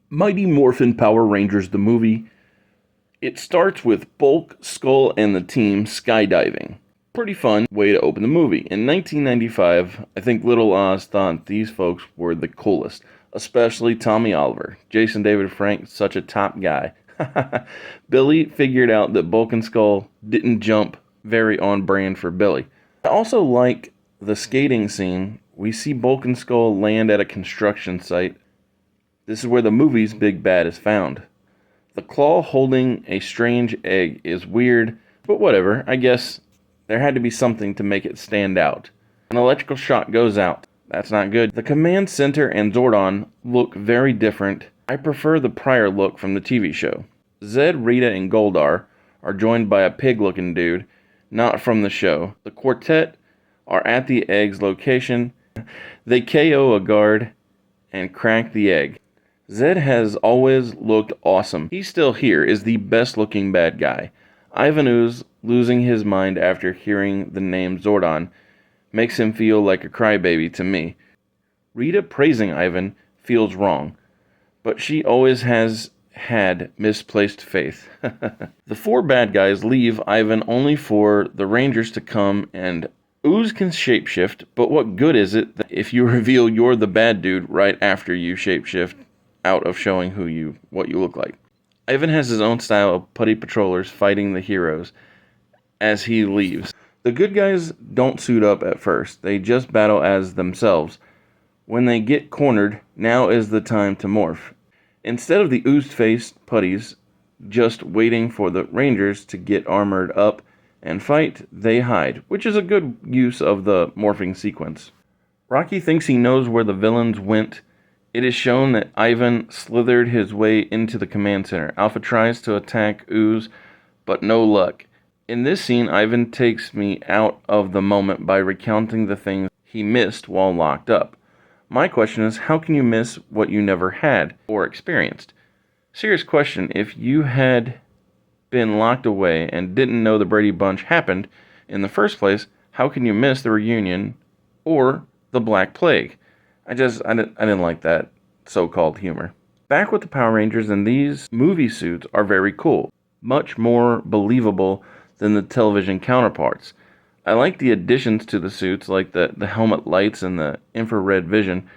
Mighty Morphin Power Rangers the movie. It starts with Bulk, Skull, and the team skydiving. Pretty fun way to open the movie. In 1995, I think Little Oz thought these folks were the coolest, especially Tommy Oliver. Jason David Frank, such a top guy. Billy figured out that Bulk and Skull didn't jump very on brand for Billy. I also like the skating scene. We see Bulk and Skull land at a construction site. This is where the movie's big bad is found. The claw holding a strange egg is weird, but whatever. I guess there had to be something to make it stand out. An electrical shock goes out. That's not good. The command center and Zordon look very different. I prefer the prior look from the TV show. Zed, Rita, and Goldar are joined by a pig-looking dude, not from the show. The quartet are at the egg's location. They KO a guard and crack the egg. Zed has always looked awesome. He's still here, is the best looking bad guy. Ivan Ooze losing his mind after hearing the name Zordon makes him feel like a crybaby to me. Rita praising Ivan feels wrong, but she always has had misplaced faith. The four bad guys leave Ivan only for the Rangers to come, and Ooze can shapeshift, but what good is it if you reveal you're the bad dude right after you shapeshift out of showing what you look like? Ivan has his own style of putty patrollers fighting the heroes as he leaves. The good guys don't suit up at first. They just battle as themselves. When they get cornered, now is the time to morph. Instead of the oozed-faced putties just waiting for the Rangers to get armored up and fight, they hide, which is a good use of the morphing sequence. Rocky thinks he knows where the villains went. It is shown that Ivan slithered his way into the command center. Alpha tries to attack Ooze, but no luck. In this scene, Ivan takes me out of the moment by recounting the things he missed while locked up. My question is, how can you miss what you never had or experienced? Serious question, if you had been locked away and didn't know the Brady Bunch happened in the first place, how can you miss the reunion or the Black Plague? I didn't like that so-called humor. Back with the Power Rangers, and these movie suits are very cool. Much more believable than the television counterparts. I like the additions to the suits, like the helmet lights and the infrared vision.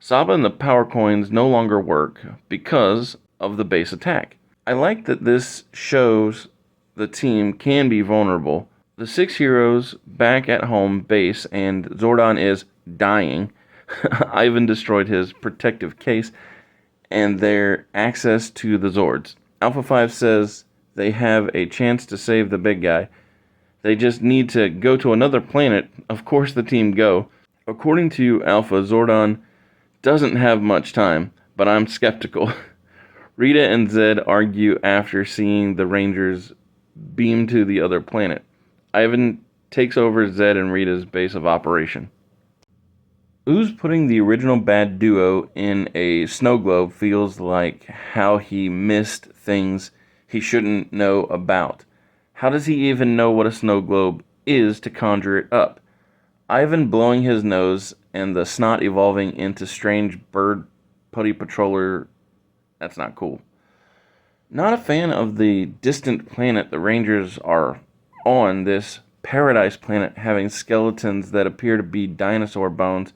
Saba and the power coins no longer work because of the base attack. I like that this shows the team can be vulnerable. The 6 heroes back at home base, and Zordon is dying. Ivan destroyed his protective case and their access to the Zords. Alpha 5 says they have a chance to save the big guy. They just need to go to another planet. Of course the team go. According to Alpha, Zordon doesn't have much time, but I'm skeptical. Rita and Zed argue after seeing the Rangers beam to the other planet. Ivan takes over Zed and Rita's base of operation. Ooze putting the original bad duo in a snow globe feels like how he missed things he shouldn't know about. How does he even know what a snow globe is to conjure it up? Ivan blowing his nose and the snot evolving into strange bird putty patroller. That's not cool. Not a fan of the distant planet the Rangers are on, this paradise planet having skeletons that appear to be dinosaur bones.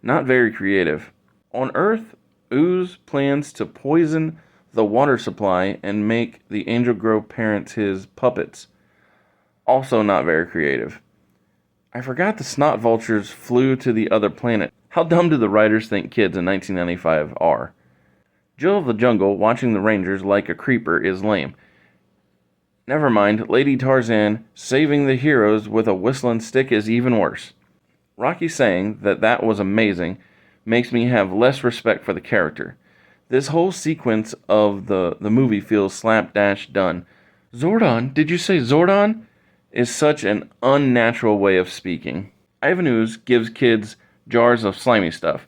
Not very creative. On Earth, Ooze plans to poison the water supply and make the Angel Grove parents his puppets. Also not very creative. I forgot the snot vultures flew to the other planet. How dumb do the writers think kids in 1995 are? Jill of the Jungle watching the Rangers like a creeper is lame. Never mind, Lady Tarzan saving the heroes with a whistling stick is even worse. Rocky saying that was amazing makes me have less respect for the character. This whole sequence of the movie feels slapdash done. Zordon, did you say Zordon? Is such an unnatural way of speaking. Ivan Ooze gives kids jars of slimy stuff.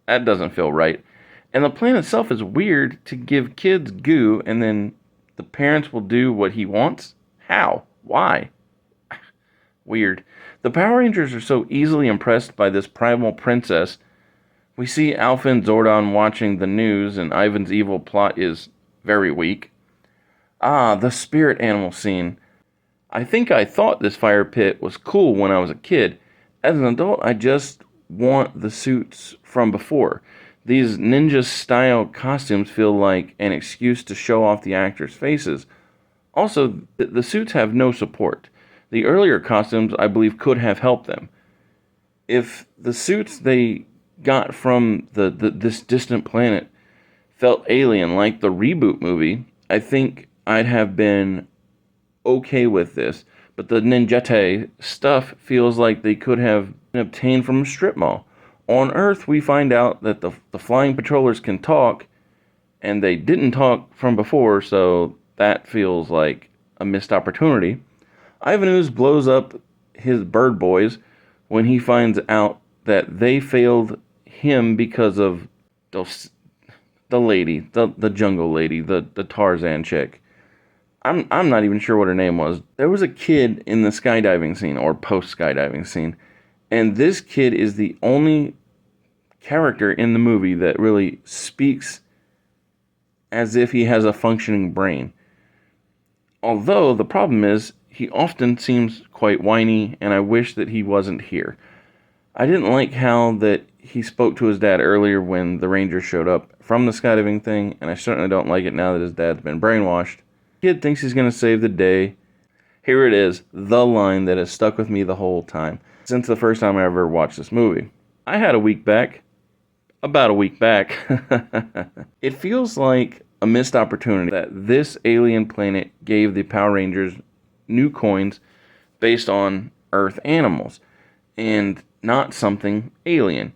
That doesn't feel right. And the plan itself is weird to give kids goo and then the parents will do what he wants? How? Why? Weird. The Power Rangers are so easily impressed by this primal princess We see Alpha and Zordon watching the news, and Ivan's evil plot is very weak. Ah, the spirit animal scene. I think I thought this fire pit was cool when I was a kid. As an adult, I just want the suits from before. These ninja style costumes feel like an excuse to show off the actors' faces. Also, the suits have no support. The earlier costumes, I believe, could have helped them. If the suits they got from this distant planet felt alien like the reboot movie, I think I'd have been okay with this. But the ninjete stuff feels like they could have been obtained from a strip mall. On Earth, we find out that the flying patrollers can talk, and they didn't talk from before, so that feels like a missed opportunity. Ivan Ooze blows up his bird boys when he finds out that they failed him because of the lady, the jungle lady, the Tarzan chick. I'm not even sure what her name was. There was a kid in the skydiving scene or post skydiving scene, and this kid is the only character in the movie that really speaks as if he has a functioning brain. Although the problem is he often seems quite whiny, and I wish that he wasn't here. I didn't like how that he spoke to his dad earlier when the Rangers showed up from the skydiving thing, and I certainly don't like it now that his dad's been brainwashed. The kid thinks he's going to save the day. Here it is, the line that has stuck with me the whole time, since the first time I ever watched this movie. I had a week back. About a week back. It feels like a missed opportunity that this alien planet gave the Power Rangers new coins based on Earth animals, and not something alien.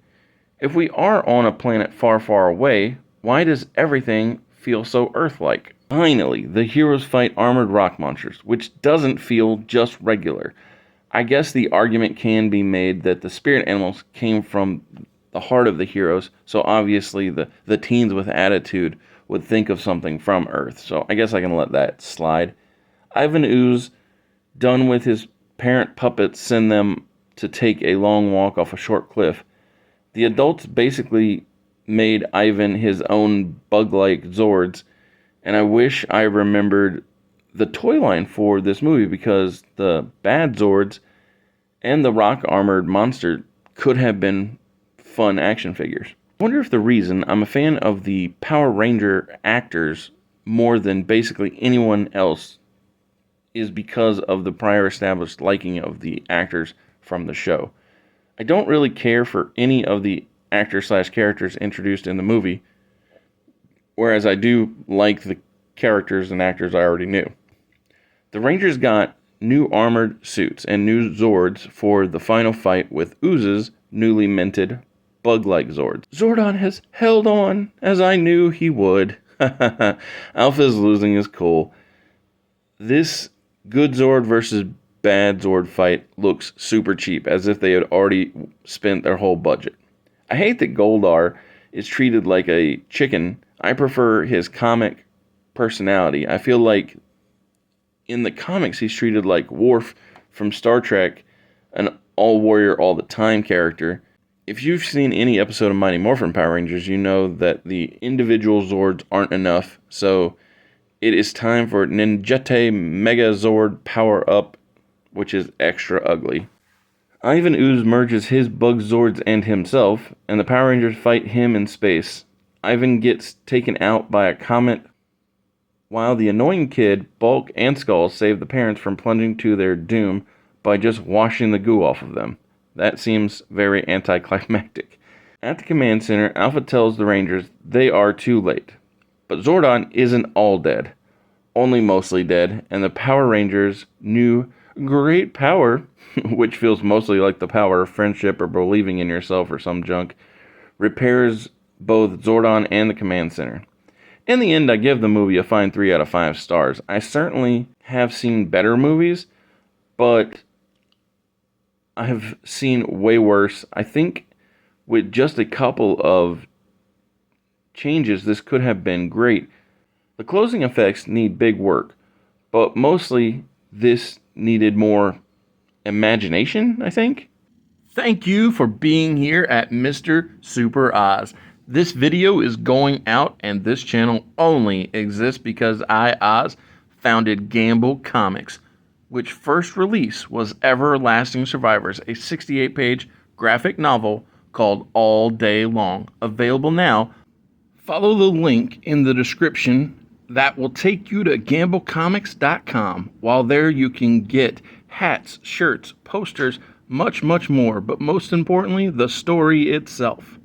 If we are on a planet far, far away, why does everything feel so Earth-like? Finally, the heroes fight armored rock monsters, which doesn't feel just regular. I guess the argument can be made that the spirit animals came from the heart of the heroes, so obviously the teens with attitude would think of something from Earth, so I guess I can let that slide. Ivan Ooze, done with his parent puppets, send them to take a long walk off a short cliff. The adults basically made Ivan his own bug-like Zords, and I wish I remembered the toy line for this movie because the bad Zords and the rock-armored monster could have been fun action figures. I wonder if the reason I'm a fan of the Power Ranger actors more than basically anyone else is because of the prior established liking of the actors from the show. I don't really care for any of the actors slash characters introduced in the movie, whereas I do like the characters and actors I already knew. The Rangers got new armored suits and new Zords for the final fight with Ooze's newly minted bug-like Zords. Zordon has held on, as I knew he would. Alpha is losing his cool. This good Zord versus bad Zord fight looks super cheap, as if they had already spent their whole budget. I hate that Goldar is treated like a chicken. I prefer his comic personality. I feel like in the comics he's treated like Worf from Star Trek, an all-warrior all-the-time character. If you've seen any episode of Mighty Morphin Power Rangers, you know that the individual Zords aren't enough, so it is time for Ninjete Mega Zord Power Up, which is extra ugly. Ivan Ooze merges his bug Zords and himself, and the Power Rangers fight him in space. Ivan gets taken out by a comet, while the annoying kid, Bulk, and Skull save the parents from plunging to their doom by just washing the goo off of them. That seems very anticlimactic. At the command center, Alpha tells the Rangers they are too late. But Zordon isn't all dead, only mostly dead, and the Power Rangers' new great power, which feels mostly like the power of friendship or believing in yourself or some junk, repairs both Zordon and the command center. In the end, I give the movie a fine 3 out of 5 stars. I certainly have seen better movies, but I have seen way worse. I think with just a couple of changes, this could have been great. The closing effects need big work, but mostly this needed more imagination, I think. Thank you for being here at Mr. Super Oz. This video is going out, and this channel only exists because I, Oz, founded Gamble Comics, which first release was Everlasting Survivors, a 68-page graphic novel called All Day Long. Available now. Follow the link in the description that will take you to gamblecomics.com. While there, you can get hats, shirts, posters, much, much more, but most importantly, the story itself.